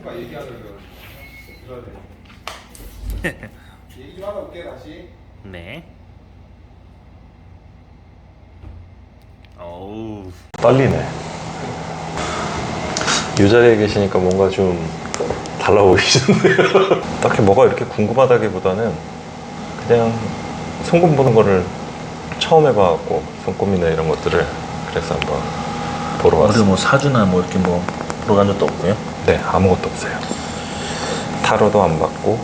그러니까 얘기하려면 들어야 돼. 얘기 좀 하다 올게 다시. 네. 어우. 떨리네. 이 자리에 계시니까 뭔가 좀 달라 보이시는데요. 딱히 뭐가 이렇게 궁금하다기보다는 그냥 손금 보는 거를 처음 해봐갖고 손금이나 이런 것들을 그래서 한번 보러 어디 왔어요. 뭐 사주나 뭐 이렇게 뭐 보러 간 적도 없고요. 네, 아무것도 없어요. 타로도 안 받고.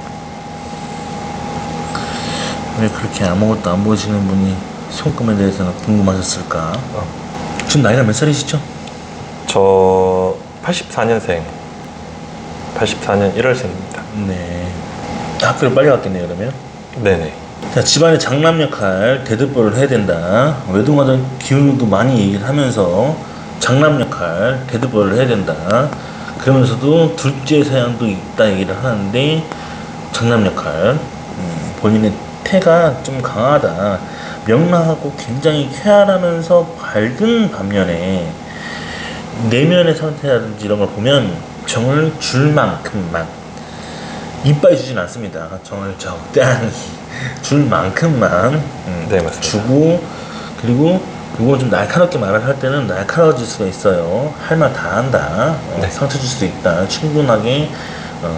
왜 그렇게 아무것도 안 보시는 분이 손금에 대해서는 궁금하셨을까? 지금 나이가 몇 살이시죠? 저 84년생 84년 1월생입니다. 네. 학교를 빨리 갔겠네요, 그러면. 네네. 자, 집안의 장남 역할, 대듭보를 해야 된다. 외동화된 기운도 많이 얘기를 하면서 장남 역할, 대듭보를 해야 된다. 그러면서도 둘째 사양도 있다 얘기를 하는데 장남 역할, 본인의 태가 좀 강하다. 명랑하고 굉장히 쾌활하면서 밝은 반면에 내면의 상태라든지 이런 걸 보면 정을 줄 만큼만 이빠이 주진 않습니다. 정을 적당히 줄 만큼만 네, 맞습니다. 주고, 그리고 그걸 좀 날카롭게 말을 할 때는 날카로워질 수가 있어요. 할 말 다 한다. 네. 상처 줄 수도 있다. 충분하게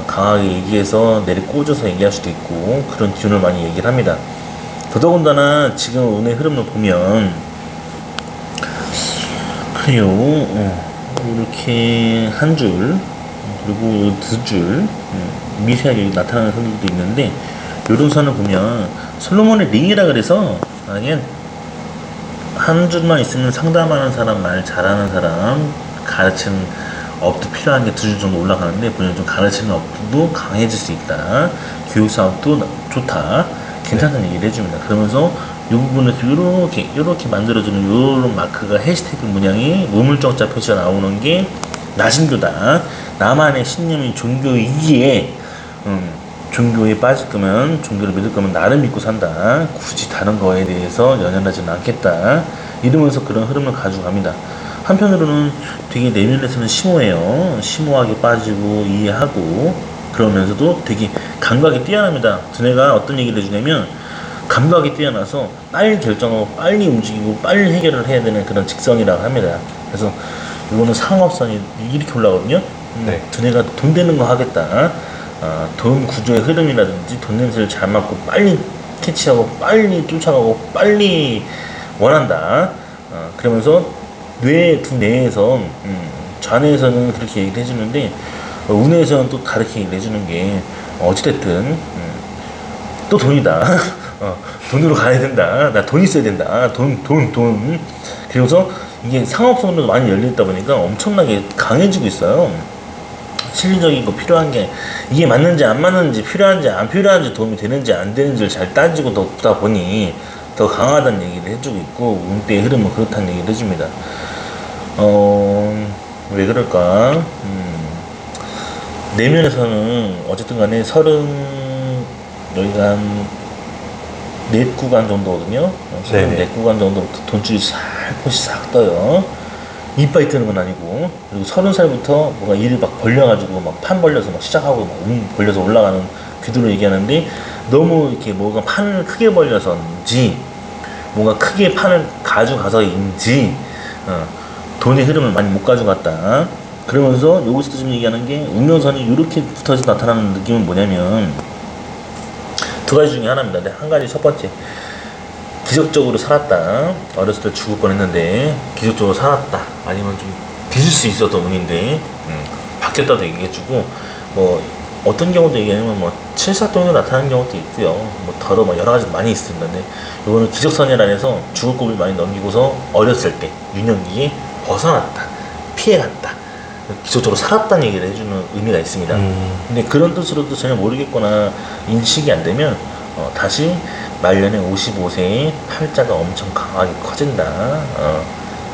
강하게 얘기해서 내리 꽂아서 얘기할 수도 있고 그런 기운을 많이 얘기를 합니다. 더더군다나 지금 운의 흐름을 보면 그래요. 이렇게 한 줄, 그리고 두 줄, 미세하게 나타나는 선들도 있는데, 요런 선을 보면, 솔로몬의 링이라 그래서, 아니, 한 줄만 있으면 상담하는 사람, 말 잘하는 사람, 가르치는 업도 필요한 게 두 줄 정도 올라가는데, 본인 좀 가르치는 업도 강해질 수 있다. 교육 사업도 좋다. 괜찮다는 얘기를 해줍니다. 그러면서, 이 부분에서 요렇게 만들어주는 요런 마크가 해시태그 문양이 우물정자 표시가 나오는 게 나신교다. 나만의 신념이 종교이기에 종교에 빠질 거면 종교를 믿을 거면 나를 믿고 산다. 굳이 다른 거에 대해서 연연하지는 않겠다. 이러면서 그런 흐름을 가져갑니다. 한편으로는 되게 내면에서는 심오해요. 심오하게 빠지고 이해하고 그러면서도 되게 감각이 뛰어납니다. 두뇌가 어떤 얘기를 해주냐면 감각이 뛰어나서 빨리 결정하고 빨리 움직이고 빨리 해결을 해야 되는 그런 직성이라고 합니다. 그래서 이거는 상업선이 이렇게 올라가거든요. 네. 두뇌가 돈 되는 거 하겠다. 돈 구조의 흐름이라든지 돈 냄새를 잘 맡고 빨리 캐치하고 빨리 쫓아가고 빨리 원한다. 그러면서 두 뇌에서 좌뇌에서는 그렇게 얘기를 해주는데 우뇌에서는 또 다르게 얘기를 해주는 게 어찌됐든 또 돈이다. 돈으로 가야 된다. 나 돈 있어야 된다. 돈. 그래서 이게 상업선으로 많이 열려있다 보니까 엄청나게 강해지고 있어요. 실리적인 거 필요한 게 이게 맞는지 안 맞는지 필요한지 안 필요한지 도움이 되는지 안 되는지를 잘 따지고 더 보니 더 강하다는 얘기를 해주고 있고 운대의 흐름은 그렇다는 얘기를 해줍니다. 왜 그럴까? 내면에서는 어쨌든 간에 여기가 한 4구간 정도거든요. 네네. 4구간 정도부터 돈줄이 살포시 싹 떠요. 이빨이 뜨는 건 아니고. 그리고 30살부터 뭔가 일을 막 벌려가지고 막 판 벌려서 막 시작하고 막 벌려서 올라가는 귀두로 얘기하는데 너무 이렇게 뭐가 판을 크게 벌려서인지 뭔가 크게 판을 가져가서인지 돈의 흐름을 많이 못 가져갔다. 그러면서 여기서도 좀 얘기하는 게 운명선이 이렇게 붙어서 나타나는 느낌은 뭐냐면 두 가지 중에 하나입니다. 근데 한 가지 첫 번째 기적적으로 살았다. 어렸을 때 죽을 뻔했는데 기적적으로 살았다. 아니면 좀 뒤질 수 있었던 운인데 바뀌었다도 얘기해주고 뭐 어떤 경우도 얘기하면 뭐 칠사동으로 나타나는 경우도 있고요. 뭐 더러 뭐 여러 가지 많이 있습니다. 근데 이거는 기적선이라 해서 죽을 고비를 많이 넘기고서 어렸을 때 유년기에 벗어났다. 피해갔다. 기적적으로 살았다는 얘기를 해주는 의미가 있습니다. 근데 그런 뜻으로도 전혀 모르겠거나 인식이 안 되면 다시 말년에 55세에 팔자가 엄청 강하게 커진다.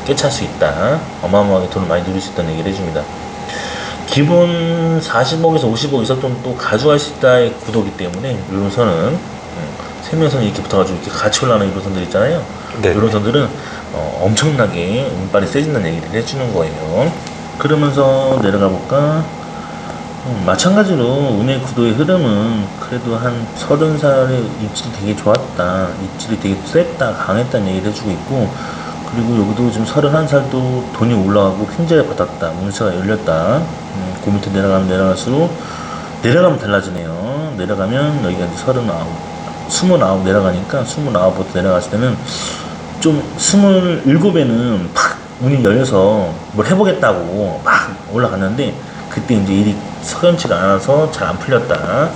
깨찰 수 있다. 어마어마하게 돈을 많이 누릴 수 있다는 얘기를 해줍니다. 기본 40억에서 50억 이상 정도 가져갈 수 있다의 구도기 때문에 이런 선은 생명선이 이렇게 붙어가지고 이렇게 같이 올라가는 이런 선들 있잖아요. 네. 이런 선들은 엄청나게 운빨이 세진다는 얘기를 해주는 거예요. 그러면서 내려가 볼까? 마찬가지로 운의 구도의 흐름은 그래도 한 30살에 입질이 되게 좋았다, 입질이 되게 셌다, 강했다는 얘기를 해주고 있고, 그리고 여기도 지금 31살도 돈이 올라가고 횡재를 받았다, 운세가 열렸다. 그 밑에 내려가면 내려갈수록 내려가면 달라지네요. 내려가면 여기가 이제 29 내려가니까 29부터 내려갔을 때는 좀 27에는 팍 운이 열려서 뭘 해보겠다고 막 올라갔는데, 그때 이제 일이 석연치가 않아서 잘 안 풀렸다.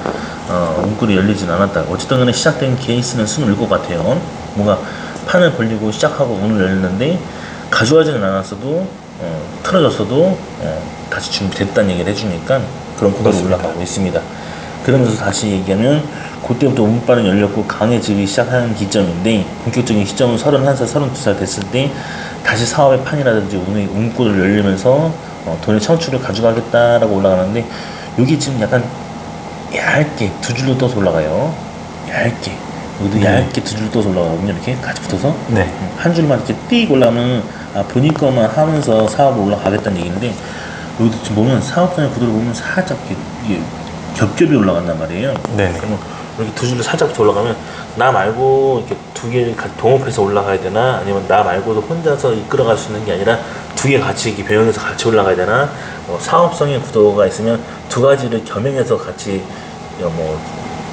운꿀이 열리진 않았다. 어쨌든 간에 시작된 케이스는 27 같아요. 뭔가 판을 벌리고 시작하고 운을 열렸는데 가져가지는 않았어도 틀어졌어도 다시 준비됐다는 얘기를 해주니까 그런 구도로 올라가고 있습니다. 그러면서 다시 얘기하면 그때부터 운빨은 열렸고 강해지기 시작하는 기점인데, 본격적인 시점은 31살, 32살 됐을 때 다시 사업의 판이라든지 운의 운꿀을 열리면서 돈의 창출을 가져가겠다라고 올라가는데, 여기 지금 약간 얇게 두 줄로 떠서 올라가요. 얇게. 여기도 얇게 두 줄로 떠서 올라가거든요. 이렇게 같이 붙어서. 네. 한 줄만 이렇게 띡 올라가면 본인 것만 하면서 사업을 올라가겠다는 얘기인데, 여기도 지금 보면 사업장의 구도를 보면 살짝 이게 겹겹이 올라간단 말이에요. 네. 그러면 이렇게 두 줄로 살짝 붙어 올라가면 나 말고 이렇게 두 개를 같이 동업해서 올라가야 되나, 아니면 나 말고도 혼자서 이끌어갈 수 있는 게 아니라 두 개 같이 이렇게 병행해서 같이 올라가야 되나, 사업성의 구도가 있으면 두 가지를 겸행해서 같이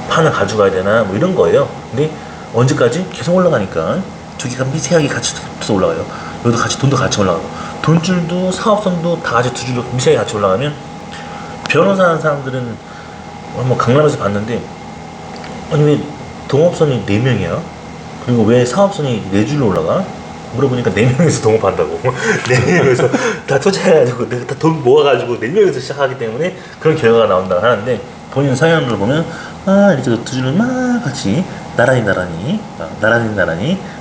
판을 가져가야 되나, 뭐 이런 거예요. 근데 언제까지? 계속 올라가니까 두 개가 미세하게 같이 붙어서 올라가요. 여기도 같이 돈도 같이 올라가고, 돈줄도 사업성도 다 같이 두 줄로 미세하게 같이 올라가면, 변호사 하는 사람들은 한번 강남에서 봤는데, 아니 왜 동업선이 4명이야? 그리고 왜 사업선이 4줄로 올라가? 물어보니까 4명에서 동업한다고. 4명에서 다 투자해가지고 내가 다 돈 모아가지고 4명에서 시작하기 때문에 그런 결과가 나온다고 하는데, 본인 성향을 보면 이렇게 두 줄로 막 같이 나란히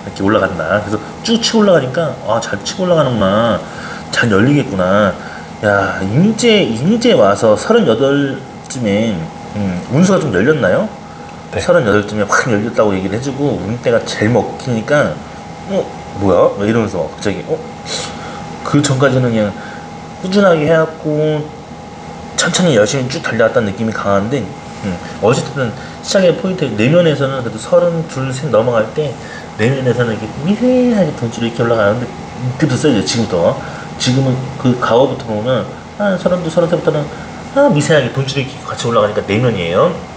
이렇게 올라간다. 그래서 쭉 치고 올라가니까 잘 치고 올라가는구나, 잘 열리겠구나. 야, 임제 와서 38쯤에 운수가 좀 열렸나요? 네. 38쯤에 확 열렸다고 얘기를 해주고, 운때가 제일 먹히니까 뭐야? 막 이러면서 갑자기 그 전까지는 그냥 꾸준하게 해왔고 천천히 열심히 쭉 달려왔다는 느낌이 강한데, 어쨌든 시작의 포인트 내면에서는 그래도 32, 3 넘어갈 때 내면에서는 이렇게 미세하게 돈줄이 이렇게 올라가는데, 이때부터 써야죠. 지금은 그 과거부터 보면 32, 33부터는 미세하게 돈줄이 이렇게 같이 올라가니까 내면이에요.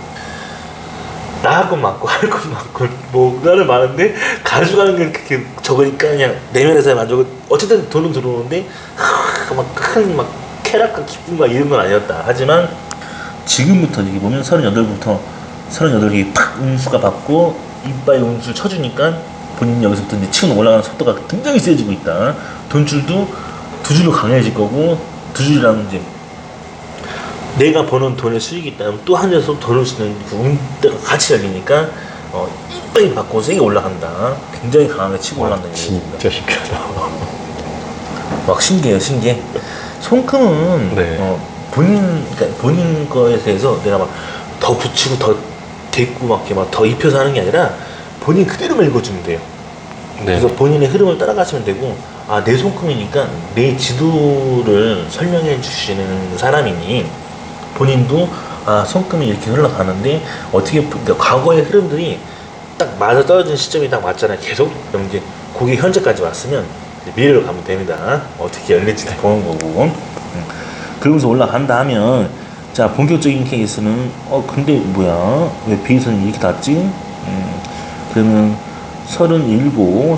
나 할 건 맞고 할 건 맞고 뭐가는 많은데 가져가는 게 그렇게 적으니까 그냥 내면에서의 만족은, 어쨌든 돈은 들어오는데 막 큰 막 쾌락과 기쁨과 이런 건 아니었다. 하지만 지금부터 이게 보면 38개 팍 운수가 받고 이빨에 운수를 쳐주니까 본인이 여기서부터 이제 치고 올라가는 속도가 굉장히 세지고 있다. 돈줄도 두 줄로 강해질 거고, 두 줄이라면 이제 내가 버는 돈의 수익이 있다면 또 한 줄에서 돈을 쓰는 그 운대가 같이 열리니까 이빨이 받고 세게 올라간다. 굉장히 강하게 치고 올라간다는 얘기입니다. 진짜 신기하다. 막 신기해요, 신기해. 손금은 네. 본인 거에 대해서 내가 막 더 붙이고 더 대고 막 이렇게 막 더 입혀서 하는 게 아니라 본인 그대로만 읽어주면 돼요. 네. 그래서 본인의 흐름을 따라가시면 되고, 내 손금이니까 내 지도를 설명해 주시는 사람이니, 본인도 손금이 이렇게 흘러가는데 그러니까 과거의 흐름들이 딱 맞아 떨어진 시점이 딱 맞잖아요. 계속. 그럼 이제 그게 현재까지 왔으면 미래로 가면 됩니다. 어떻게 열릴지 보는 거고. 그러면서 올라간다 하면, 자, 본격적인 케이스는 근데 뭐야, 왜 비선이 이렇게 닿지? 그러면 37, 36,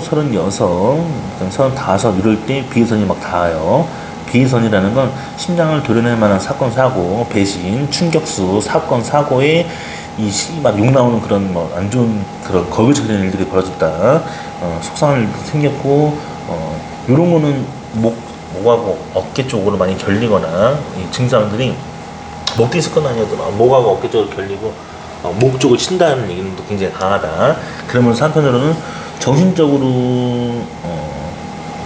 35 이럴 때 비선이 막 닿아요. 비선이라는 건 심장을 도려낼 만한 사건, 사고, 배신, 충격수, 사건, 사고에 막 욕 나오는 그런 안 좋은 그런 거글적인 일들이 벌어졌다. 속상한 일도 생겼고, 요런 거는 목하고 어깨 쪽으로 많이 결리거나, 이 증상들이 목 디스크는 아니어도 목하고 어깨 쪽으로 결리고 목 쪽을 친다는 얘기는 또 굉장히 강하다. 그러면서 한편으로는 정신적으로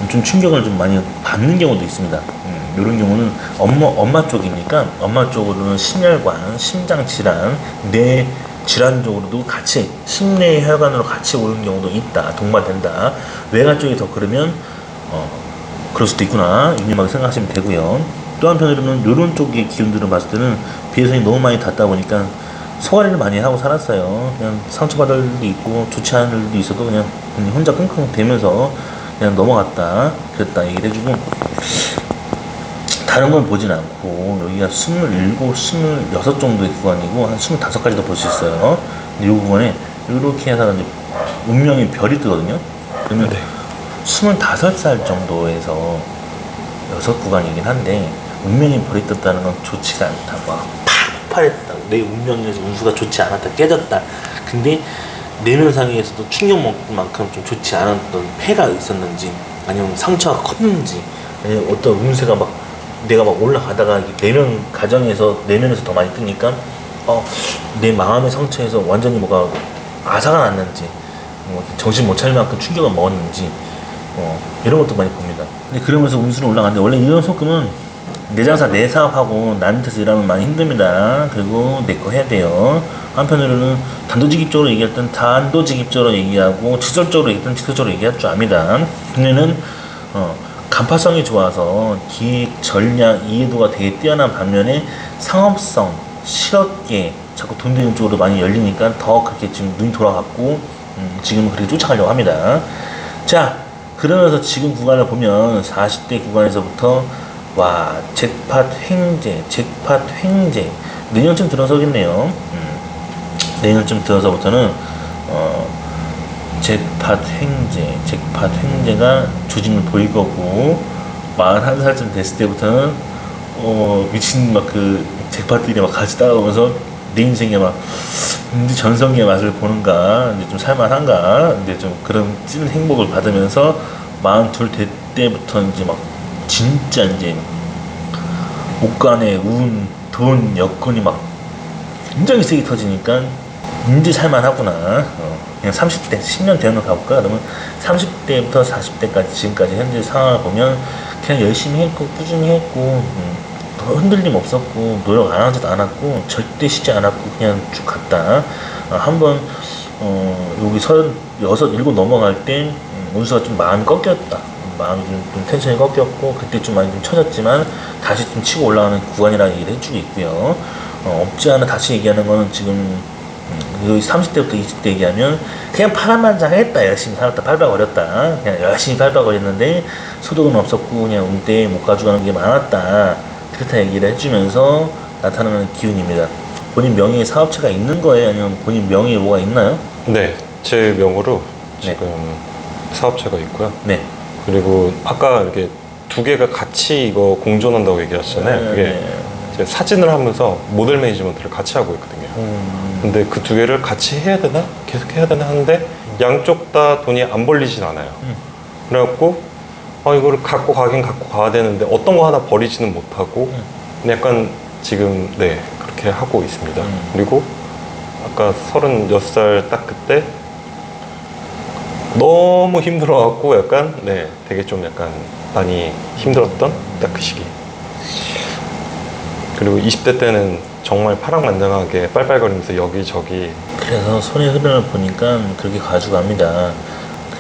좀 충격을 좀 많이 받는 경우도 있습니다. 이런 경우는 엄마 쪽이니까, 엄마 쪽으로는 심혈관, 심장 질환, 뇌 질환 쪽으로도 같이 심내 혈관으로 같이 오는 경우도 있다. 동반된다. 외가 쪽이 더 그러면 그럴 수도 있구나, 유념하게 생각하시면 되고요. 또 한편으로는 요런 쪽의 기운들을 봤을 때는 비해성이 너무 많이 닿다 보니까 소화를 많이 하고 살았어요. 그냥 상처받을 일도 있고 좋지 않은 일도 있어도 그냥 혼자 끙끙 대면서 그냥 넘어갔다 그랬다 얘기를 해주고, 다른 건 보진 않고 여기가 27, 26 정도의 구간이고 한 25까지도 볼 수 있어요. 근데 이 구간에 이렇게 해서 이제 운명의 별이 뜨거든요. 그러면 25살 정도에서 6구간이긴 한데 운명의 별이 떴다는 건 좋지가 않다. 막 폭발했다. 내 운명에서 운수가 좋지 않았다. 깨졌다. 근데 내면상에서도 충격만큼 좀 좋지 않았던 폐가 있었는지, 아니면 상처가 컸는지, 아니면 어떤 운세가 막 내가 막 올라가다가 내면 가정에서 내면에서 더 많이 뜨니까 내 마음의 상처에서 완전히 뭐가 아사가 났는지, 정신 못 차릴 만큼 충격을 먹었는지, 이런 것도 많이 봅니다. 근데 그러면서 운수는 올라가는데, 원래 이런 속금은 내 장사 내 사업하고 나한테서 일하면 많이 힘듭니다. 그리고 내 거 해야 돼요. 한편으로는 단도직입적으로 얘기할 땐 단도직입적으로 얘기하고, 직설적으로 얘기할 땐 직설적으로 얘기할 줄 압니다. 근데는 간파성이 좋아서 기획, 전략, 이해도가 되게 뛰어난 반면에 상업성, 실업계, 자꾸 돈 되는 쪽으로 많이 열리니까 더 그렇게 지금 눈이 돌아갔고, 지금은 그렇게 쫓아가려고 합니다. 자, 그러면서 지금 구간을 보면 40대 구간에서부터 와, 잭팟 횡재, 내년쯤 들어서겠네요. 내년쯤 들어서부터는 잭팟 횡재가 조짐을 보일 거고, 41살쯤 됐을 때부터는 미친 막 그 잭팟들이 막 같이 따라오면서 내 인생에 막 이제 전성기의 맛을 보는가, 이제 좀 살만한가, 이제 좀 그런 찌는 행복을 받으면서 42 될 때부터 이제 막 진짜 이제 옷간에 운, 돈, 여건이 막 굉장히 세게 터지니까 이제 살만하구나. 그냥 30대, 10년 대학로 가볼까? 그러면 30대부터 40대까지 지금까지 현재 상황을 보면 그냥 열심히 했고 꾸준히 했고, 흔들림 없었고 노력 안 하지도 않았고 절대 쉬지 않았고 그냥 쭉 갔다. 한번 여기 36, 7 넘어갈 때 운수가 좀 마음이 꺾였다. 마음이 좀 텐션이 꺾였고 그때 좀 많이 좀 처졌지만 다시 좀 치고 올라가는 구간이라는 얘기를 해주고 있고요. 없지 않아 다시 얘기하는 거는 지금 여기 30대부터 20대 얘기하면 그냥 파란만장했다. 열심히 살았다. 발박거렸다. 그냥 열심히 발박거렸는데 소득은 없었고 그냥 운대에 못 가져가는 게 많았다. 그렇다 얘기를 해주면서 나타나는 기운입니다. 본인 명의의 사업체가 있는 거예요? 아니면 본인 명의에 뭐가 있나요? 네, 제 명으로 네. 지금 사업체가 있고요. 네. 그리고 아까 이렇게 두 개가 같이 이거 공존한다고 얘기하셨잖아요. 그게 제 사진을 하면서 모델 매니지먼트를 같이 하고 있거든요. 근데 그 두 개를 같이 해야 되나? 계속 해야 되나 하는데 양쪽 다 돈이 안 벌리진 않아요. 그래갖고 이거를 갖고 가긴 갖고 가야 되는데 어떤 거 하나 버리지는 못하고 약간 지금 네 그렇게 하고 있습니다. 그리고 아까 36살 딱 그때 너무 힘들어갖고 약간 네 되게 좀 약간 많이 힘들었던 딱 그 시기. 그리고 20대 때는 정말 파랑만장하게 빨빨거리면서 여기저기. 그래서 손의 흐름을 보니까 그렇게 가져갑니다.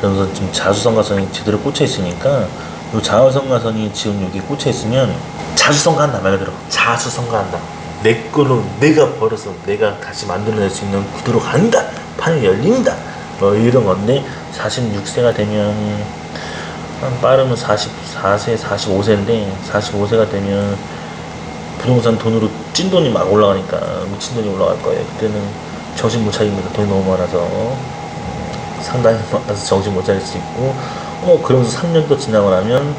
그래서 지금 자수성가선이 제대로 꽂혀 있으니까 이 자수성가선이 지금 여기 꽂혀 있으면 자수성가한다 말 그대로. 자수성가한다. 내 거로 내가 벌어서 내가 다시 만들어낼 수 있는 구도로 간다. 판이 열린다. 이런 건데 46세가 되면 빠르면 44세, 45세인데 45세가 되면 부동산 돈으로 찐돈이 막 올라가니까 미친 돈이 올라갈 거예요. 그때는 정신 못 차립니다. 돈이 너무 많아서 상당히 많아서 정신 못 차릴 수 있고, 그러면서 3년 또 지나고 나면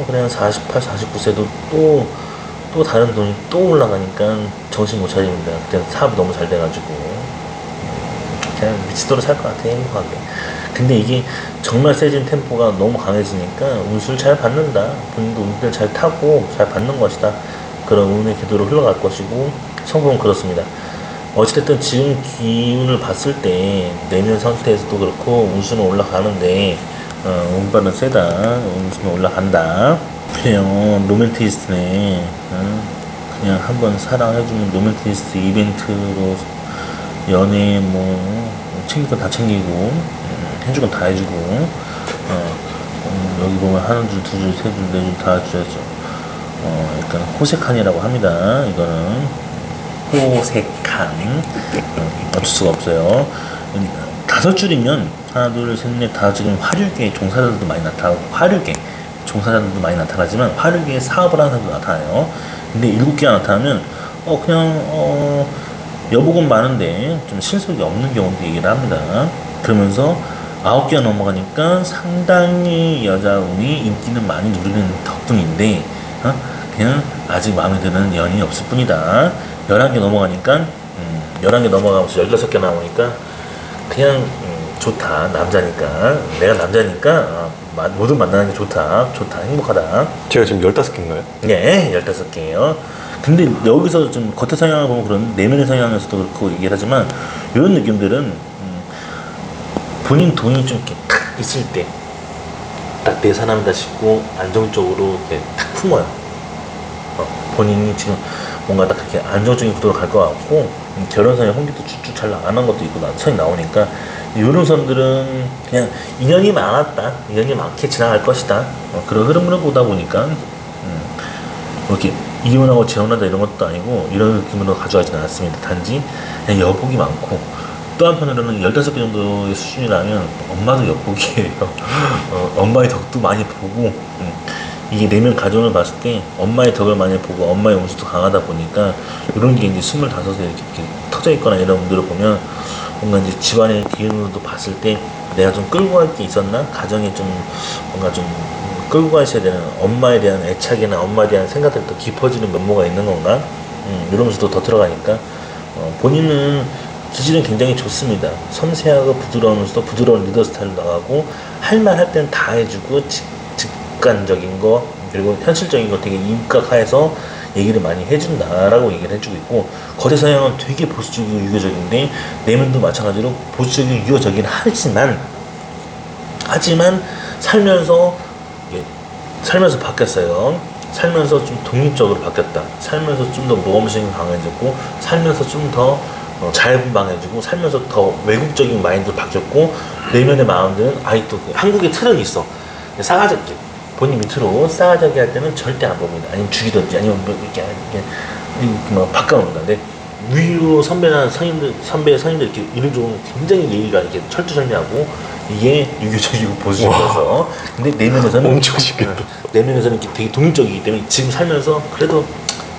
그냥 48, 49세도 또 다른 돈이 또 올라가니까 정신 못 차립니다. 그때는 사업이 너무 잘 돼가지고 그냥 미치도록 살 것 같아요. 행복하게. 근데 이게 정말 세진 템포가 너무 강해지니까 운수를 잘 받는다. 본인도 운을 잘 타고 잘 받는 것이다. 그런 운의 궤도로 흘러갈 것이고 성공은 그렇습니다. 어찌됐든 지금 기운을 봤을 때 내면 상태에서도 그렇고 운수는 올라가는데 운빨은 세다. 운수는 올라간다. 그래요. 로맨티스트네. 그냥 한번 사랑해주는 로맨티스트 이벤트로 연애 챙길 건 다 챙기고 해줄 건 다 해주고 여기 보면 하는 줄, 두 줄, 세 줄, 네 줄 다 해줘야죠. 약간 호색한이라고 합니다. 이거는 호색한. 어쩔 수가 없어요. 5줄이면 하나, 둘, 셋, 넷, 5줄이면 화류계 종사자들도 많이 나타나고 화류계 종사자들도 많이 나타나지만 화류계에 사업을 하는 사람도 나타나요. 근데 7개가 나타나면 여복은 많은데 좀 실속이 없는 경우도 얘기를 합니다. 그러면서 9개가 넘어가니까 상당히 여자운이 인기는 많이 누리는 덕분인데 그냥 아직 마음에 드는 연인이 없을 뿐이다. 11개 넘어가니까 11개 넘어가면서 16개 나오니까 그냥 좋다. 남자니까 내가 남자니까 모두 만나는 게 좋다 행복하다. 제가 지금 15개인가요? 네, 15개예요. 근데 여기서 좀 겉의 성향을 보면 그런 내면의 성향에서도 그렇고 얘기를 하지만 이런 느낌들은 본인 돈이 좀 이렇게 탁 있을 때 딱 내 사람이다 싶고 안정적으로 이렇게 탁 품어요. 본인이 지금 뭔가 딱 그렇게 안정적인 구도로 갈 것 같고 결혼선에 홍기도 쭉쭉 잘 나가는 것도 있고 선이 나오니까 이런 선들은 그냥 인연이 많았다, 인연이 많게 지나갈 것이다, 그런 흐름으로 보다 보니까 이렇게 이혼하고 재혼한다 이런 것도 아니고 이런 느낌으로 가져가지는 않았습니다. 단지 그냥 여복이 많고 또 한편으로는 15개 정도의 수준이라면 엄마도 여복이에요. 엄마의 덕도 많이 보고 이게 내면 가정을 봤을 때 엄마의 덕을 많이 보고 엄마의 운수도 강하다 보니까 이런 게 이제 25에 이렇게 터져 있거나 이런 분들을 보면 뭔가 이제 집안의 기운으로도 봤을 때 내가 좀 끌고 갈 게 있었나? 가정에 좀 뭔가 좀 끌고 가셔야 되는 엄마에 대한 애착이나 엄마에 대한 생각들이 더 깊어지는 면모가 있는 건가? 이러면서도 더 들어가니까 본인은 기질은 굉장히 좋습니다. 섬세하고 부드러우면서도 부드러운 리더 스타일로 나가고 할 말 할 때는 다 해주고 직관적인 거 그리고 현실적인 거 되게 입각해서 얘기를 많이 해준다라고 얘기를 해주고 있고 거대 성향은 되게 보수적이고 유교적인데 내면도 마찬가지로 보수적이고 유교적이긴 하지만 살면서 바뀌었어요. 살면서 좀 독립적으로 바뀌었다. 살면서 좀 더 모험심이 강해졌고 살면서 좀 더 자유분방해지고 살면서 더 외국적인 마인드로 바뀌었고 내면의 마음들은 아직도 한국의 틀은 있어. 싸가지없게 본인 밑으로 싸가지게 할 때는 절대 안 봅니다. 아니면 죽이든지 아니면 뭐 이렇게 뭐 바꿔놓는다. 근데 위로 선배나 선배들 이렇게 이런 쪽은 굉장히 예의가 이렇게 철두철미하고 이게 유교적이고 보수적이어서 근데 내면에서는 엄청 신기하다. 내면에서는 이렇게 되게 독립적이기 때문에 지금 살면서 그래도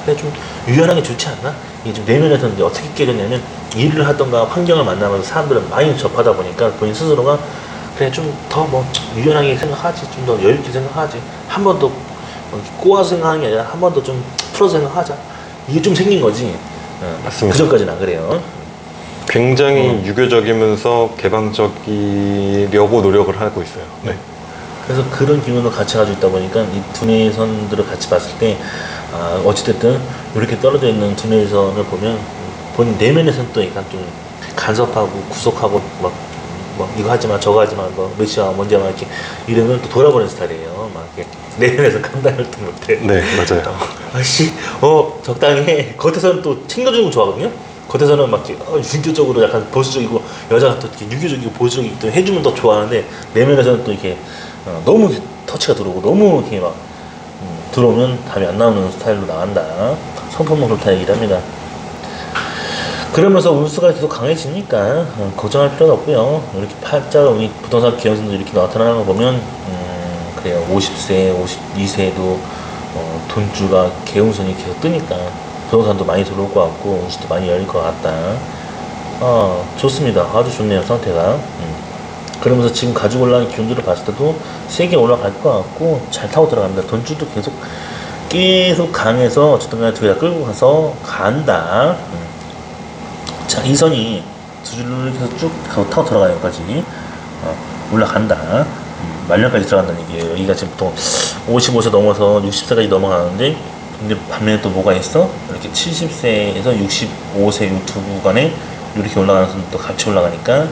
그래 좀 유연하게 좋지 않나? 이게 좀 내면에서는 이제 어떻게 깨졌냐면 일을 하던가 환경을 만나면서 사람들을 많이 접하다 보니까 본인 스스로가 그래 좀 더 뭐 유연하게 생각하지 좀 더 여유있게 생각하지 한 번 더 꼬아서 생각하는 게 아니라 한 번 더 좀 풀어서 생각하자 이게 좀 생긴 거지. 맞습니다. 그전까지는 안 그래요. 굉장히 유교적이면서 개방적이려고 노력을 하고 있어요. 네. 그래서 그런 기운을 같이 가지고 있다 보니까 이 두뇌선들을 같이 봤을 때 어찌됐든 이렇게 떨어져 있는 두뇌선을 보면 본인 내면에서는 또 약간 좀 간섭하고 구속하고 막 이거 하지마 저거 하지마 뭐 몇시야 먼저 막 이렇게 이러면 또 돌아보는 스타일이에요. 막 이렇게 내면에서 감당을 또 못해. 네, 맞아요. 아씨 적당히 해. 겉에서는 또 챙겨주는 거 좋아하거든요. 겉에서는 막 이렇게 유교적으로 약간 보수적이고 여자가 또 이렇게 유교적이고 보수적이고 또 해주면 더 좋아하는데 내면에서는 또 이렇게 너무 터치가 들어오고 너무 이렇게 막 들어오면 답이 안 나오는 스타일로 나간다. 성품은 그렇다 얘기를 합니다. 그러면서 운수가 계속 강해지니까 걱정할 필요는 없고요. 이렇게 팔자가 우리 부동산 기현선도 이렇게 나타나는 거 보면 그래요. 50세, 52세도 돈주가 개운선이 계속 뜨니까 부동산도 많이 들어올 것 같고 운수도 많이 열릴 것 같다. 좋습니다. 아주 좋네요. 상태가. 그러면서 지금 가지고 올라가는 기운들을 봤을 때도 세게 올라갈 것 같고 잘 타고 들어갑니다. 돈주도 계속 강해서 어쨌든 간에 둘 다 끌고 가서 간다. 자, 이 선이 두 줄로 계속 쭉 타고 들어가요. 여기까지 올라간다. 말년까지 들어간다는 얘기예요. 여기가 지금 보통 55세 넘어서 60세까지 넘어가는데 근데 반면에 또 뭐가 있어? 이렇게 70세에서 65세 이 두 구간에 이렇게 올라가는 선도 같이 올라가니까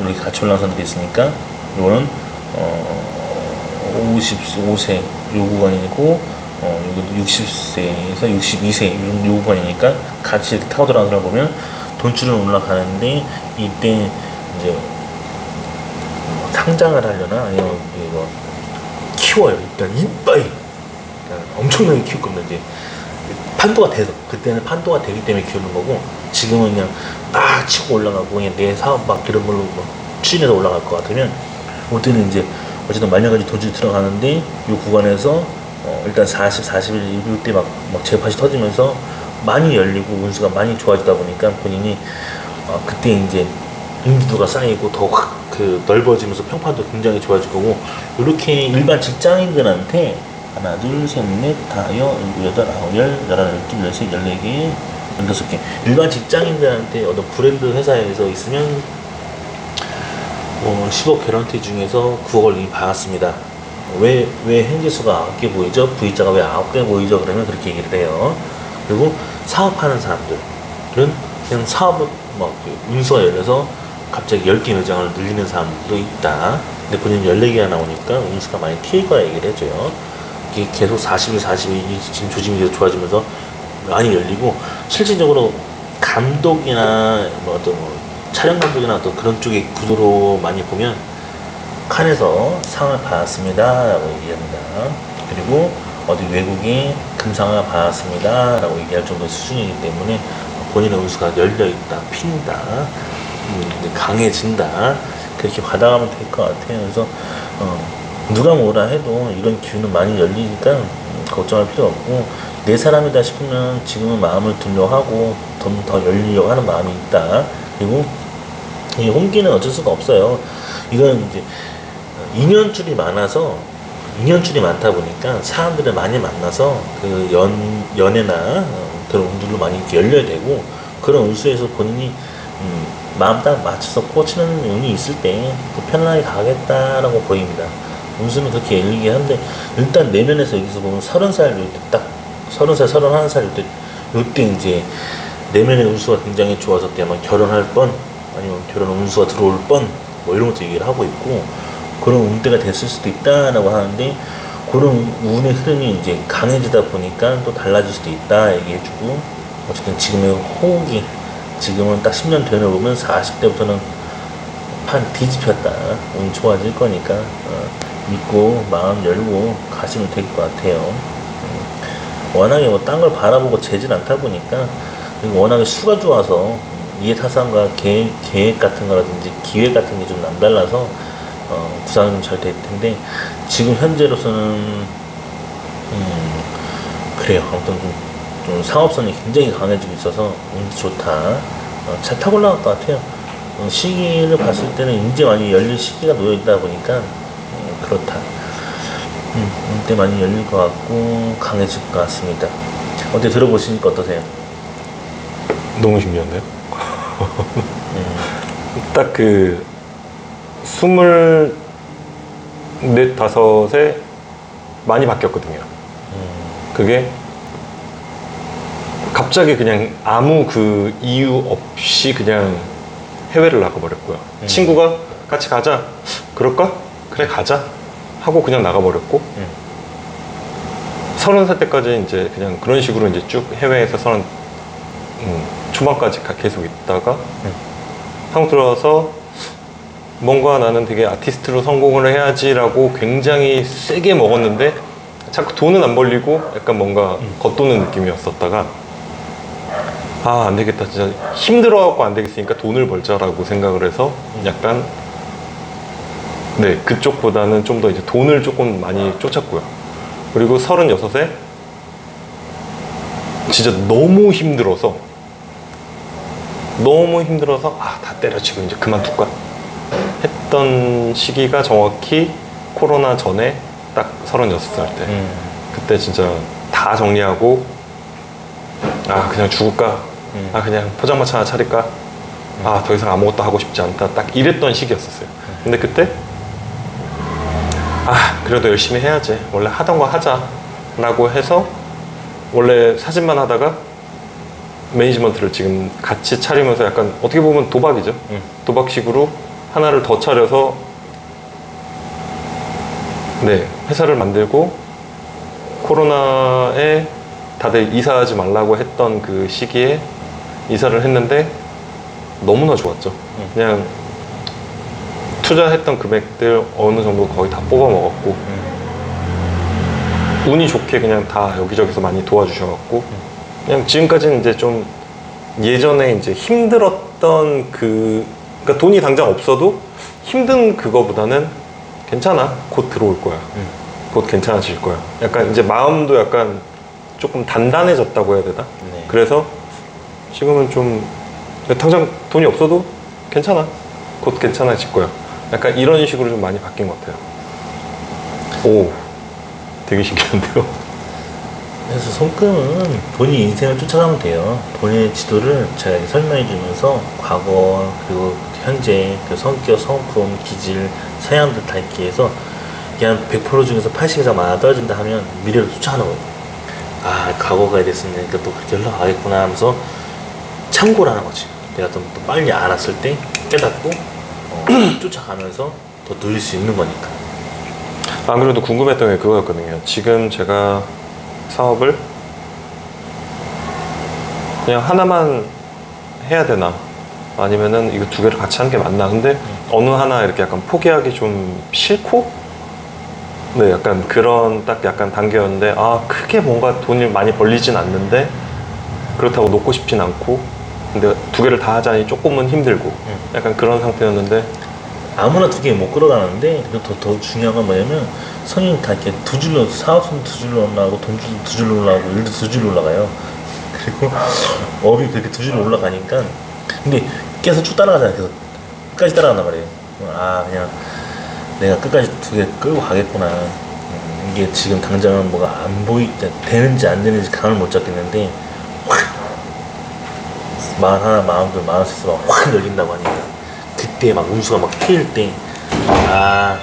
이렇게 같이 올라가는 선들이 있으니까 이거는 55세 요 구간이고 이것도 60세에서 62세 요 구간이니까 같이 이렇게 타고 들어가는 사람 보면 돈줄은 올라가는데 이때 이제 상장을 하려나 아니면 이거 키워요. 일단 이빨이 엄청나게 키웠거든요. 이제 판도가 돼서 그때는 판도가 되기 때문에 키우는 거고 지금은 그냥 막 치고 올라가고 그냥 내 사업 막 이런 걸로 막 추진해서 올라갈 것 같으면 올 때는 이제 어쨌든 말년까지 도저히 들어가는데 이 구간에서 일단 41 이때 막 재팟이 터지면서 많이 열리고 운수가 많이 좋아지다 보니까 본인이 그때 이제 인지도가 쌓이고 더 확 그 넓어지면서 평판도 굉장히 좋아질 거고 이렇게 일반 직장인들한테 하나, 둘, 셋, 넷, 다섯, 일곱, 여덟, 아홉, 열, 열하나, 열둘, 열셋, 열네개, 열다섯 개. 일반 직장인들한테 어떤 브랜드 회사에서 있으면 10억 개런티 중에서 9억을 이미 받았습니다. 왜 행지수가 9개 보이죠? V자가 왜 9개 보이죠? 그러면 그렇게 얘기를 해요. 그리고 사업하는 사람들은 그냥 사업을 운수가 열려서 갑자기 10개 매장을 늘리는 사람도 있다. 근데 본인은 14개가 나오니까 운수가 많이 튈 거라 얘기를 해줘요. 이게 계속 41, 42 지금 조짐이 계속 좋아지면서 많이 열리고 실질적으로 감독이나 촬영 감독이나 또 그런 쪽의 구도로 많이 보면 칸에서 상을 받았습니다 라고 얘기합니다. 그리고 어디 외국에 금상을 받았습니다 라고 얘기할 정도의 수준이기 때문에 본인의 운수가 열려있다, 핀다, 강해진다 그렇게 받아가면 될 것 같아요. 그래서 누가 뭐라 해도 이런 기운은 많이 열리니까 걱정할 필요 없고 내 사람이다 싶으면 지금은 마음을 두려고 하고 더 열리려고 하는 마음이 있다. 그리고 이 홍기는 어쩔 수가 없어요. 이건 이제 인연줄이 많다 보니까 사람들을 많이 만나서 그 연애나 그런 운들로 많이 이렇게 열려야 되고 그런 운수에서 본인이 마음 딱 맞춰서 꽂히는 운이 있을 때 편안하게 가겠다라고 보입니다. 운수는 그렇게 열리게 한데 일단 내면에서 여기서 보면 30살 요때 딱 30살, 31살 요때 이제 내면의 운수가 굉장히 좋아서 때 아마 결혼할 뻔 아니면 결혼 운수가 들어올 뻔 이런 것도 얘기를 하고 있고 그런 운대가 됐을 수도 있다라고 하는데 그런 운의 흐름이 이제 강해지다 보니까 또 달라질 수도 있다 얘기해주고 어쨌든 지금의 호흡이 지금은 딱 10년 되는 보면 40대부터는 판 뒤집혔다 운 좋아질 거니까 믿고 마음 열고 가시면 될 것 같아요. 워낙에 딴 걸 바라보고 재질 않다 보니까 그리고 워낙에 수가 좋아서 이해타산과 계획 같은 거라든지 기획 같은 게 좀 남달라서 구상이 좀 잘 될 텐데 지금 현재로서는 그래요. 아무튼 좀 상업성이 굉장히 강해지고 있어서 운이 좋다. 잘 타고 올라갈 것 같아요. 시기를 봤을 때는 이제 많이 열릴 시기가 놓여있다 보니까 그렇다. 이때 많이 열릴 것 같고 강해질 것 같습니다. 어때 들어보시니까 어떠세요? 너무 신기한데요? 딱 그 24, 5에 많이 바뀌었거든요. 그게 갑자기 그냥 아무 그 이유 없이 그냥 해외를 나가버렸고요. 친구가 같이 가자. 그럴까? 그래 가자. 하고 그냥 나가버렸고 30살 때까지 이제 그냥 그런 식으로 이제 쭉 해외에서 초반까지 계속 있다가 한국 들어와서 뭔가 나는 되게 아티스트로 성공을 해야지라고 굉장히 세게 먹었는데 자꾸 돈은 안 벌리고 약간 뭔가 겉도는 느낌이었었다가 아, 안 되겠다. 진짜 힘들어갖고 안 되겠으니까 돈을 벌자라고 생각을 해서 약간 네, 그쪽보다는 좀 더 이제 돈을 조금 많이 쫓았고요. 그리고 36에 진짜 너무 힘들어서 아, 다 때려치고 이제 그만둘까 했던 시기가 정확히 코로나 전에 딱 36살 때 그때 진짜 다 정리하고 아, 그냥 죽을까? 아, 그냥 포장마차 하나 차릴까? 아, 더 이상 아무것도 하고 싶지 않다. 딱 이랬던 시기였었어요. 근데 그때 아, 그래도 열심히 해야지. 원래 하던 거 하자 라고 해서 원래 사진만 하다가 매니지먼트를 지금 같이 차리면서 약간 어떻게 보면 도박이죠. 도박식으로 하나를 더 차려서 네, 회사를 만들고 코로나에 다들 이사하지 말라고 했던 그 시기에 이사를 했는데 너무나 좋았죠. 그냥 투자했던 금액들 어느 정도 거의 다 뽑아 먹었고 운이 좋게 그냥 다 여기저기서 많이 도와주셔갖고 그냥 지금까지는 이제 좀 예전에 이제 힘들었던 그러니까 돈이 당장 없어도 힘든 그거보다는 괜찮아, 곧 들어올 거야, 곧 괜찮아질 거야. 약간 이제 마음도 약간 조금 단단해졌다고 해야 되나? 네. 그래서 지금은 좀 당장 돈이 없어도 괜찮아, 곧 괜찮아질 거야. 약간 이런 식으로 좀 많이 바뀐 것 같아요. 오, 되게 신기한데요? 그래서 손금은 본인 인생을 쫓아가면 돼요. 본인의 지도를 제가 이렇게 설명해 주면서 과거, 그리고 현재, 그 성격, 성품, 기질, 서양들 다 이렇게 해서 그냥 100% 중에서 80 이상 많아 떨어진다 하면 미래를 쫓아가는 거예요. 아, 과거가 이랬으니까 또 그렇게 흘러가겠구나 하면서 참고를 하는 거지. 내가 또 빨리 알았을 때 깨닫고 쫓아가면서 더 누릴 수 있는 거니까. 안 그래도 궁금했던 게 그거였거든요. 지금 제가 사업을 그냥 하나만 해야 되나, 아니면은 이거 두 개를 같이 하는 게 맞나. 근데 어느 하나 이렇게 약간 포기하기 좀 싫고, 네, 약간 그런 딱 약간 단계였는데, 아, 크게 뭔가 돈을 많이 벌리진 않는데 그렇다고 놓고 싶진 않고, 근데 두 개를 다 하자니 조금은 힘들고, 약간 그런 상태였는데. 아무나 두 개 못 끌어가는데, 그리고 더 중요한 건 뭐냐면, 성인 다 이렇게 두 줄로, 사업은 두 줄로 올라가고, 돈줄도 두 줄로 올라가고, 일도 두 줄로 올라가요. 그리고 업이 그렇게 두 줄로 올라가니까, 근데 계속 쭉 따라가잖아요. 계속 끝까지 따라간단 말이에요. 아, 그냥 내가 끝까지 두 개 끌고 가겠구나. 이게 지금 당장은 뭐가 안 되는지 안 되는지 감을 못 잡겠는데, 확! 마음 하나, 마음둘, 마음셋에서 막 확 열린다고 하니까. 그때 막 운수가 막 트일 때, 아,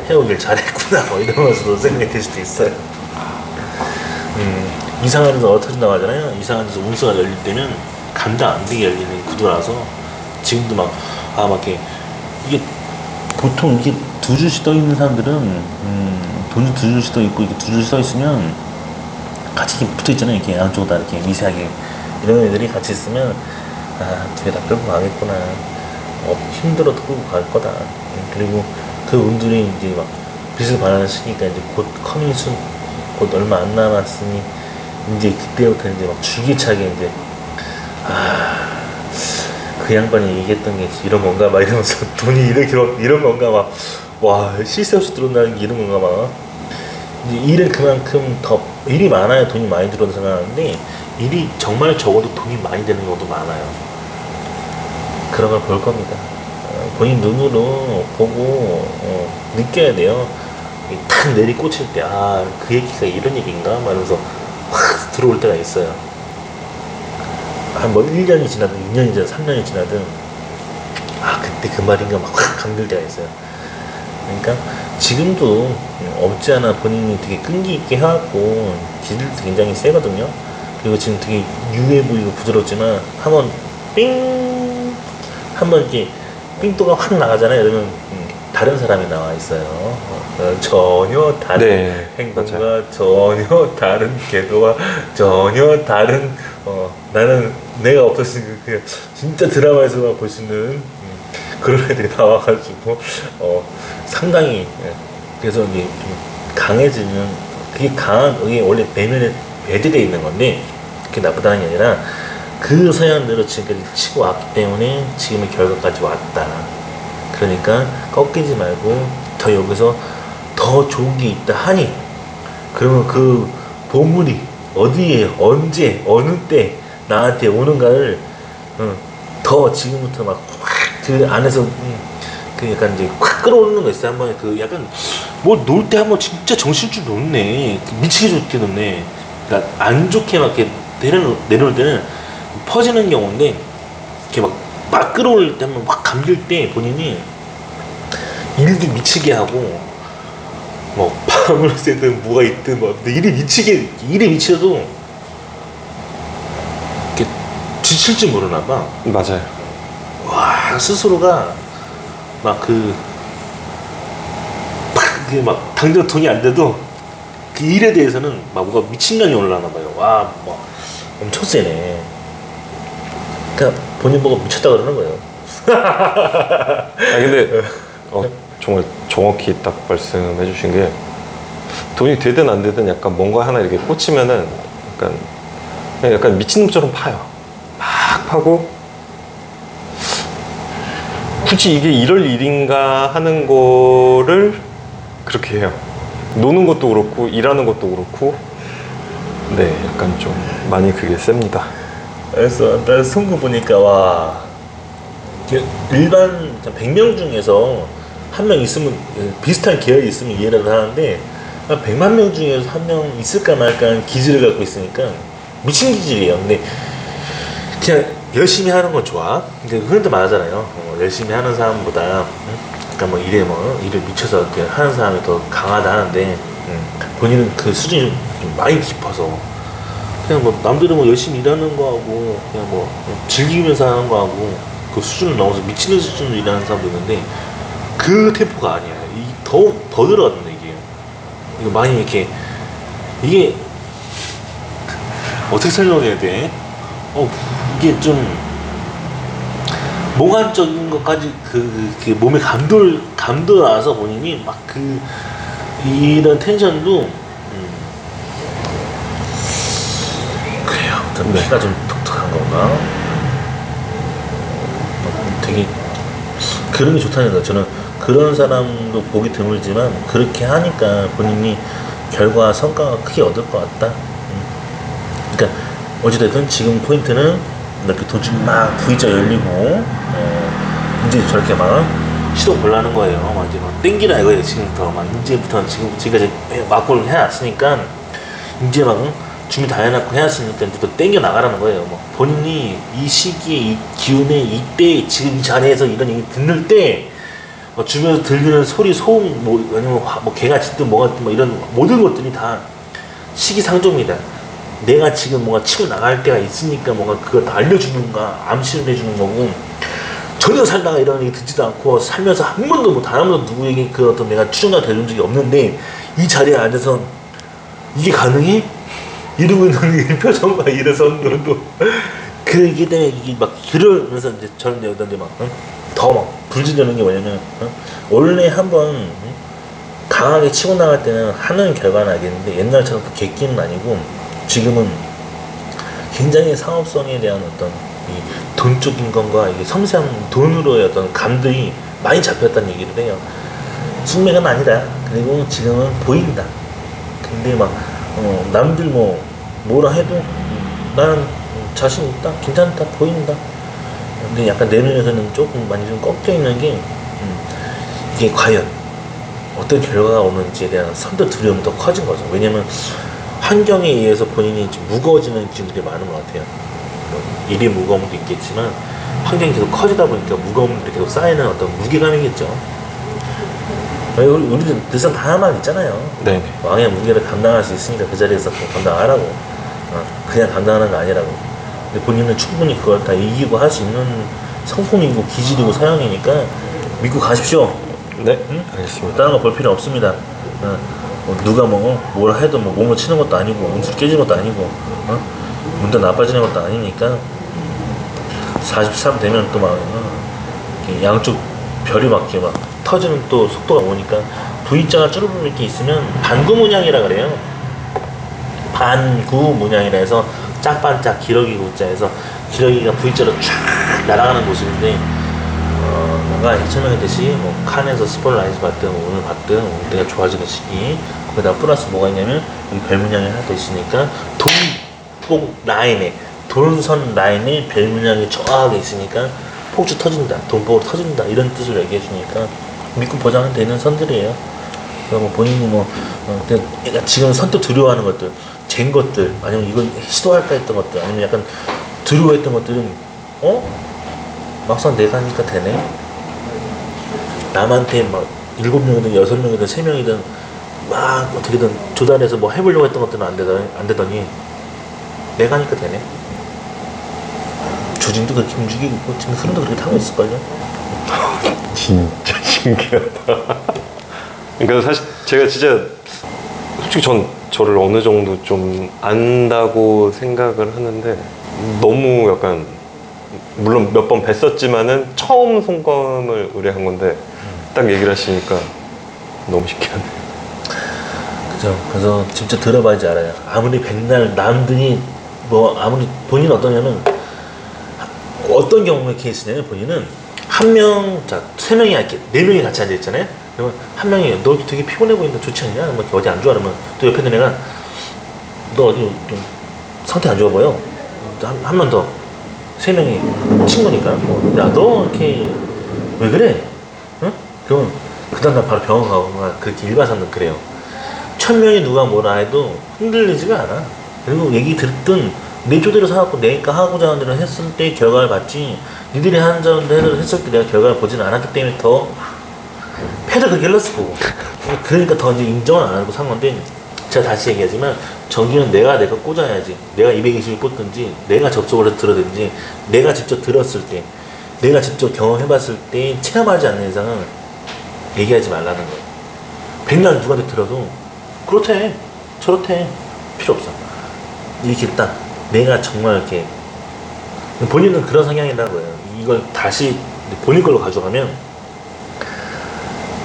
해오길 잘했구나, 뭐 이러면서도 생각이 들 수도 있어요. 이상한 데서 얻어진다고 하잖아요. 이상한 데서 운수가 열릴 때는 감당 안 되게 열리는 구도라서 지금도 막, 아, 막 이게 보통 이게 두 줄씩 떠 있는 사람들은, 돈이 두 줄씩 떠 있고, 이게 두 줄씩 떠 있으면 같이 이렇게 붙어 있잖아요. 이렇게 양쪽으로 다 이렇게 미세하게. 이런 애들이 같이 있으면, 아, 두 개 다 끌고 가겠구나. 힘들어도 끌고 갈 거다. 그리고 그 운들이 이제 막 빛을 발하는 시기가 이제 곧 커밍 순, 곧 얼마 안 남았으니 이제 그때부터 이제 막 줄기차게 이제, 아, 그 양반이 얘기했던 게 이런 건가 막 이러면서 돈이 이렇게 막 이런 건가 막, 와, 쉴 새 없이 들어온다는 게 이런 건가 막. 이제 일은 그만큼 더 일이 많아야 돈이 많이 들어온다 생각하는데, 일이 정말 적어도 돈이 많이 되는 경우도 많아요. 그런 걸 볼 겁니다. 본인 눈으로 보고 느껴야 돼요. 탁 내리꽂힐 때, 아, 그 얘기가 이런 얘기인가? 막 이러면서 확 들어올 때가 있어요. 한 뭐 1년이 지나든 2년이 지나든 3년이 지나든, 아, 그때 그 말인가 막 확 감길 때가 있어요. 그러니까 지금도 없지 않아 본인이 되게 끈기 있게 해왔고 기질도 굉장히 세거든요. 그리고 지금 되게 유해 보이고 부드럽지만 한번 한번 이렇게 삥또가 확 나가잖아요. 그러면 다른 사람이 나와 있어요. 전혀 다른 네, 행동과 맞아요. 전혀 다른 궤도와 전혀 다른, 나는 내가 없었으니까 그냥 진짜 드라마에서만 볼 수 있는 그런 애들이 나와가지고 상당히, 그래서 이게 좀 강해지는, 그게 그게 원래 내면에 배제되어 있는 건데 그게 나쁘다는 게 아니라 그 서양대로 지금까지 치고 왔기 때문에 지금의 결과까지 왔다. 그러니까 꺾이지 말고 더 여기서 더 좋은 게 있다 하니, 그러면 그 보물이 어디에 언제 어느 때 나한테 오는가를 더 지금부터 막 그 안에서 그 약간 이제 확 끌어오르는 거 있어요. 한번 그 약간 뭘 놀 때 한번 진짜 정신줄 놓네, 미치게 좋게 놓네. 그러니까 안 좋게 막 이렇게 내려놓을 때는 퍼지는 경우인데, 이렇게 막 끌어올릴 때 한번 확 감길 때 본인이 일도 미치게 하고, 뭐 밤을 새든 뭐가 있든 뭐 일이 미쳐도 이렇게 지칠 줄 모르나 봐. 맞아요. 와, 스스로가 막 그게 막 당장 돈이 안 돼도 그 일에 대해서는 막 뭐가 미친년이 올라나 봐요. 와, 뭐 엄청 세네. 그러니까 본인 보고 미쳤다 그러는 거예요. 아, 근데 정말 정확히 딱 말씀해 주신 게, 돈이 되든 안 되든 약간 뭔가 하나 이렇게 꽂히면은 약간 그냥 약간 미친놈처럼 파요. 막 파고 굳이 이게 이럴 일인가 하는 거를 그렇게 해요. 노는 것도 그렇고 일하는 것도 그렇고 네 약간 좀 많이 그게 셉니다. 그래서 나 송구 보니까 와 일반 100명 중에서 한 명 있으면 비슷한 계열이 있으면 이해를 하는데 100만 명 중에서 한 명 있을까 말까 하는 기질을 갖고 있으니까 미친 기질이에요. 근데 그냥 열심히 하는 건 좋아. 근데 흔히들 말하잖아요. 열심히 하는 사람보다 그러니까 뭐 일에 일을 미쳐서 이렇게 하는 사람이 더 강하다 하는데 본인은 그 수준이 좀 많이 깊어서 그냥 뭐 남들은 뭐 열심히 일하는 거하고 그냥 뭐 즐기면서 하는 거하고 그 수준을 넘어서 미치는 수준으로 일하는 사람도 있는데 그 템포가 아니야. 더 들어갔는데 이게 많이 이렇게 이게 어떻게 설명해야 돼? 이게 좀 몽환적인 것까지 그 몸에 감돌아서 본인이 막 이런 텐션도 그래요. 좀 피가 좀 독특한 건가? 되게 그런 게 좋다는 거예요. 저는 그런 사람도 보기 드물지만 그렇게 하니까 본인이 결과 성과가 크게 얻을 것 같다. 그러니까 어찌됐든 지금 포인트는 이렇게 돈줄 막 V자 열리고 이제 저렇게 막 시도 걸라는 거예요. 막 이제 막 땡기라 이거예요. 지금부터 막 이제부터 지금까지 막골을 해놨으니까 이제 막 준비 다 해놨고 해놨으니까 이제 또 땡겨 나가라는 거예요. 뭐 본인이 이 시기에 이 기운에 이때 지금 이 자리에서 이런 얘기 듣는 때 주변에서 들리는 소리 소음 아니면 뭐 개가 짖든 뭐가 짖든 뭐 이런 모든 것들이 다 시기상조입니다. 내가 지금 뭔가 치고 나갈 때가 있으니까 뭔가 그걸 다 알려주는가 암시를 해주는 거고 전혀 살다가 이런 얘기 듣지도 않고 살면서 한 번도 뭐 단 한 번도 누구에게 그 어떤 내가 추종자 된 적이 없는데 이 자리에 앉아서 이게 가능해? 이러고 있는 표정과 일어서는 그러기 때문에 이게 막 그러면서 이제 저는 이제 막 더 막 불질르는 게 뭐냐면 원래 한번 강하게 치고 나갈 때는 하는 결과는 알겠는데 옛날처럼 그 객기는 아니고 지금은 굉장히 상업성에 대한 어떤 이 돈적인 건가 이게 섬세한 돈으로의 어떤 감들이 많이 잡혔다는 얘기를 해요. 숙맥은 아니다. 그리고 지금은 보인다. 근데 막 남들 뭐라 해도 나는 자신 있다. 괜찮다. 보인다. 근데 약간 내면에서는 조금 많이 좀 꺾여 있는 게 이게 과연 어떤 결과가 오는지에 대한 선뜻 두려움이 더 커진 거죠. 왜냐면 환경에 의해서 본인이 좀 무거워지는 기분들이 많은 것 같아요. 일의 무거움도 있겠지만 환경이 계속 커지다 보니까 무거움들이 계속 쌓이는 어떤 무게감이겠죠. 우리도 늘상 다 말 있잖아요. 네. 왕의 무게를 감당할 수 있으니까 그 자리에서 감당하라고. 그냥 감당하는 거 아니라고. 근데 본인은 충분히 그걸 다 이기고 할 수 있는 성품이고 기질이고 서양이니까 믿고 가십시오. 네. 응? 알겠습니다. 다른 거 볼 필요 없습니다. 누가 뭘 해도 몸을 치는 것도 아니고 운수 깨지는 것도 아니고 운도 나빠지는 것도 아니니까 43 되면 또 막 양쪽 별이 막 터지는 또 속도가 오니까 V자가 쭈르르 이렇게 있으면 반구 문양이라 그래요. 반구 문양이라 해서 짝반짝 기러기 구자에서 기러기가 V자로 쫙 날아가는 모습인데 뭔가 설명했듯이 뭐 칸에서 스포라이즈 받든 오늘 받든 오늘 때가 좋아지는 시기 거기다 플러스 뭐가 있냐면 여기 별문양이 하나 더 있으니까 돈복 라인에 돈선 라인에 별문양이 정확하게 있으니까 폭주 터진다 돈복으로 터진다 이런 뜻을 얘기해 주니까 믿고 보장되는 선들이에요. 그리고 본인이 그러니까 지금 선뜻 두려워하는 것들 잰 것들 아니면 이걸 시도할까 했던 것들 아니면 약간 두려워했던 것들은 막상 내가 하니까 되네. 남한테 막 7명이든 6명이든 3명이든 막 어떻게든 조달해서 뭐 해보려고 했던 것들은 안 되더니 내가 하니까 되네. 조짐도 그렇게 움직이고 있고 지금 흐름도 그렇게 타고 있을걸요. 진짜 신기하다. 그러니까 사실 제가 진짜 솔직히 전 저를 어느 정도 좀 안다고 생각을 하는데 너무 약간 물론 몇 번 뵀었지만은 처음 송검을 의뢰한 건데 딱 얘기를 하시니까 너무 신기하네요. 그죠. 그래서 진짜 들어봐야지 알아요. 아무리 백날 남들이 뭐 아무리 본인은 어떠냐면 어떤 경우의 케이스냐면 본인은 한 명, 자, 세 명이 이렇게 네 명이 같이 앉아 있잖아요. 그러면 한 명이 너 되게 피곤해 보인다, 좋지 않냐? 뭐 어디 안 좋아? 그러면 또 옆에 있는 애가 너 어디 좀 상태 안 좋아 보여? 한 명 더. 세 명이 친구니까. 야, 너 이렇게 왜 그래? 응? 그러면 그 다음날 바로 병원 가고 막 그렇게 일반 사람들은 그래요. 1000명이 누가 뭐라 해도 흔들리지가 않아. 그리고 얘기 듣든 내 조대로 사갖고 내가 하고자 하는 대로 했을 때 결과를 봤지, 니들이 하는 대로 했을 때 내가 결과를 보지는 않았기 때문에 더 패를 그렇게 흘렀을 거고, 그러니까 더 이제 인정을 안 하고 산 건데, 제가 다시 얘기하지만 전기는 내가 꽂아야지. 내가 220을 꽂든지 내가 접속을 해서 들어든지 내가 직접 들었을 때, 내가 직접 경험해봤을 때 체험하지 않는 이상은 얘기하지 말라는 거예요. 백날 누구한테 들어도 그렇대 저렇대 필요 없어. 이렇게 딱 내가 정말 이렇게, 본인은 그런 성향이라는 거예요. 이걸 다시 본인 걸로 가져가면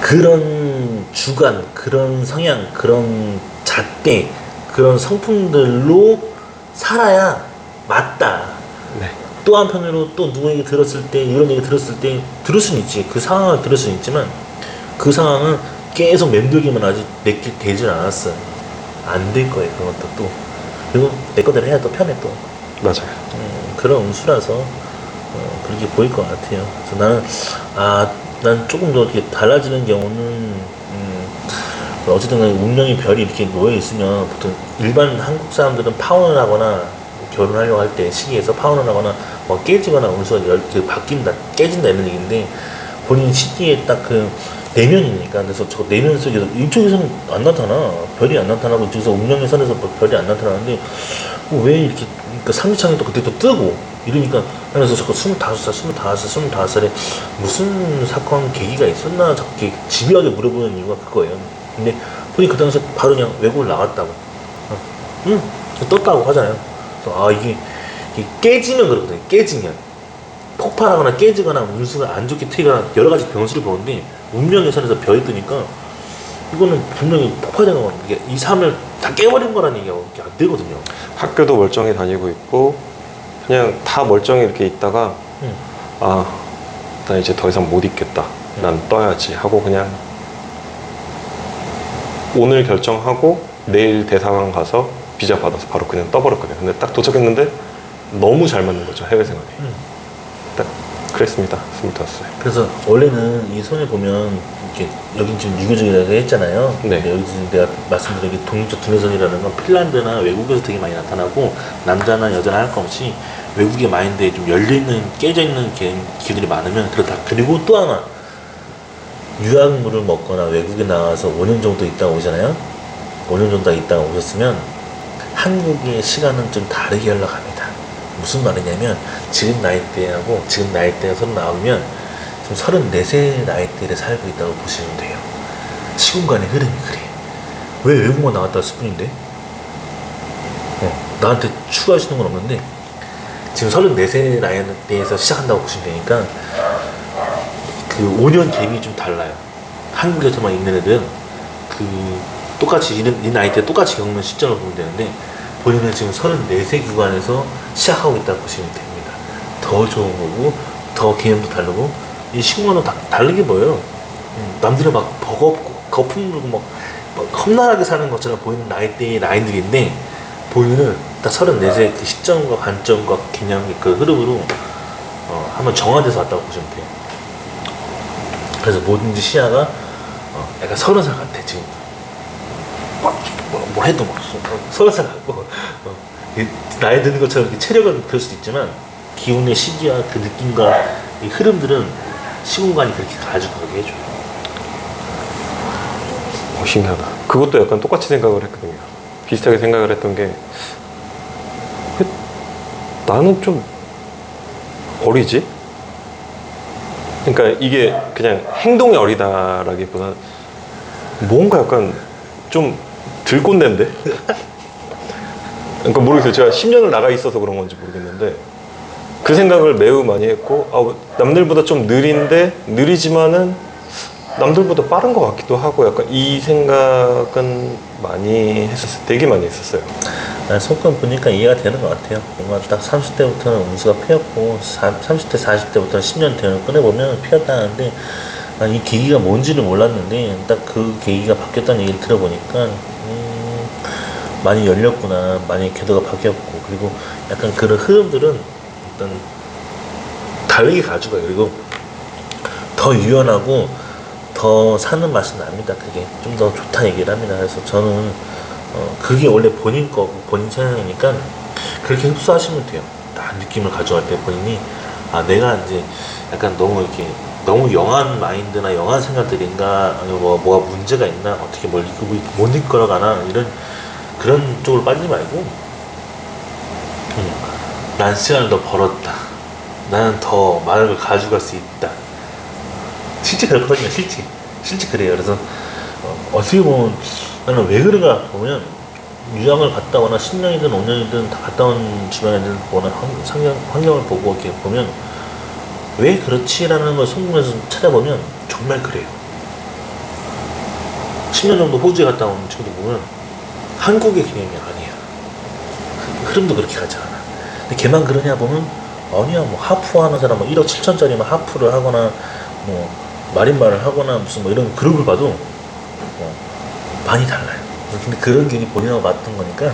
그런 주관, 그런 성향, 그런 잣대, 그런 성품들로 살아야 맞다. 네. 또 한편으로 또 누구 얘기 들었을 때, 이런 얘기 들었을 때 들을 수는 있지. 그 상황을 들을 수는 있지만 그 상황은 계속 맴돌기만 하지 내게 되질 않았어요. 안 될 거예요. 그런 것도 또. 그리고 내 거대로 해야 또 편해 또. 맞아요. 그런 운수라서 그렇게 보일 것 같아요. 그래서 나는 난 조금 더 이렇게 달라지는 경우는 어쨌든 간에 운명의 별이 이렇게 놓여 있으면 보통 일반 한국 사람들은 파혼을 하거나 결혼하려고 할 때 시기에서 파혼을 하거나 뭐 깨지거나 운수가 바뀐다, 깨진다 이런 얘기인데, 본인 시기에 딱 그 내면이니까. 그래서 저 내면 속에서 이쪽에서는 안 나타나, 별이 안 나타나고 이쪽에서 운명의 선에서 별이 안 나타나는데 왜 이렇게, 그러니까 상미창이 또 그때 또 뜨고 이러니까, 그래서 자꾸 25살에 무슨 사건 계기가 있었나 자꾸 집요하게 물어보는 이유가 그거예요. 근데 본인이 그 당시에 바로 그냥 외국을 나갔다고, 응 떴다고 하잖아요. 그래서 이게 깨지면 그러거든요. 깨지면 폭발하거나 깨지거나 운수가 안 좋게 트이거나 여러 가지 변수를 보는데, 운명의 선에서 별이 뜨니까 이거는 분명히 폭발되는 거거든요. 이게 이 삶을 다 깨버린 거라는 얘기가 이렇게 안 되거든요. 학교도 멀쩡히 다니고 있고 그냥 다 멀쩡히 이렇게 있다가 나 이제 더 이상 못 있겠다, 난 떠야지 하고 그냥 오늘 결정하고 내일 대사관 가서 비자 받아서 바로 그냥 떠버렸거든요. 근데 딱 도착했는데 너무 잘 맞는 거죠, 해외 생활이. 딱 그랬습니다. 25살. 그래서 원래는 이 손을 보면 이렇게, 여긴 지금 유교적이라고 했잖아요. 네. 근데 여기 지금 내가 말씀드린 게 독립적 두뇌선이라는 건 핀란드나 외국에서 되게 많이 나타나고, 남자나 여자나 할 것 없이 외국의 마인드에 좀 열려있는, 깨져있는 기운들이 많으면 그렇다. 그리고 또 하나, 유학물을 먹거나 외국에 나와서 5년 정도 있다가 오잖아요. 5년 정도 있다가 오셨으면 한국의 시간은 좀 다르게 흘러갑니다. 무슨 말이냐면, 지금 나이대하고 지금 나이대가 서로 나오면 지금 34세 나이대를 살고 있다고 보시면 돼요. 시공간의 흐름이 그래. 왜 외국만 나왔다 했을 뿐인데, 나한테 추가하시는 건 없는데 지금 34세 나이대에서 시작한다고 보시면 되니까 그 5년 갭이 좀 달라요. 한국에서만 있는 애들은 똑같이 이 나이대 똑같이 겪는 시점을 보면 되는데, 본인은 지금 34세 구간에서 시작하고 있다고 보시면 됩니다. 더 좋은 거고, 더 개념도 다르고, 이 시공간도 다르게 보여요. 남들은 막 버겁고 거품 물고 막 험난하게 사는 것처럼 보이는 나이대의 라인들인데, 본인은 딱 34세 그 시점과 관점과 개념, 그 흐름으로 한번 정화돼서 왔다고 보시면 돼요. 그래서 뭐든지 시야가 약간 30살 같아. 지금 뭐 해도 막 30살 같고, 나이 드는 것처럼 이렇게 체력은 그럴 수도 있지만 기운의 시기와 그 느낌과 이 흐름들은 시공간이 그렇게 가져가게 해줘요. 신기하다. 그것도 약간 똑같이 생각을 했거든요. 비슷하게 생각을 했던 게, 왜 나는 좀 어리지? 그러니까 이게 그냥 행동이 어리다라기보다 뭔가 약간 좀 들꼰대인데? 그러니까 모르겠어요. 제가 10년을 나가 있어서 그런 건지 모르겠는데 그 생각을 매우 많이 했고, 남들보다 좀 느리지만은 남들보다 빠른 것 같기도 하고 약간 이 생각은 많이 했었어요. 되게 많이 했었어요. 난 손금 보니까 이해가 되는 것 같아요. 뭔가 딱 30대부터는 운수가 피었고 30대, 40대부터는 10년 대를 꺼내보면 피었다는데 난 이 계기가 뭔지를 몰랐는데 딱 그 계기가 바뀌었다는 얘기를 들어보니까 많이 열렸구나, 많이 궤도가 바뀌었고, 그리고 약간 그런 흐름들은 어떤 다르게 가져가요. 그리고 더 유연하고 더 사는 맛이 납니다. 그게 좀 더 좋다 얘기를 합니다. 그래서 저는 그게 원래 본인 거고 본인 생각이니까 그렇게 흡수하시면 돼요. 딱 느낌을 가져갈 때 본인이 내가 이제 약간 너무 이렇게 너무 영한 마인드나 영한 생각들인가 아니면 뭐가 문제가 있나 어떻게 못 이끌어가나 이런 그런 쪽으로 빠지지 말고 난 시간을 더 벌었다. 나는 더 많은 걸 가져갈 수 있다. 실제 그렇거든요. 실제 그래요. 그래서 어떻게 보면 나는 왜 그런가 보면 유학을 갔다 오나 10년이든 5년이든 다 갔다 온 주변 애들 보나 환경을 보고 이렇게 보면 왜 그렇지라는 걸 궁금해서 찾아보면 정말 그래요. 10년 정도 호주에 갔다 온 친구들 보면 한국의 개념이 아니야. 흐름도 그렇게 가지 않아. 근데 걔만 그러냐 보면 아니야 뭐 하프 하는 사람 뭐 1억 7천짜리만 하프를 하거나 뭐 말인말을 하거나 무슨 뭐 이런 그룹을 봐도 많이 달라요. 근데 그런 게 본인하고 맞던 거니까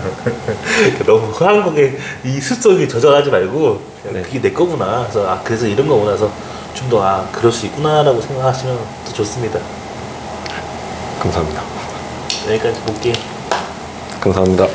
너무 한국의 이 습속에 젖어가지 말고 네. 그게 내 거구나. 그래서 그래서 이런 거구나 해서 좀 더 그럴 수 있구나라고 생각하시면 더 좋습니다. 감사합니다. 여기까지 볼게요. 감사합니다.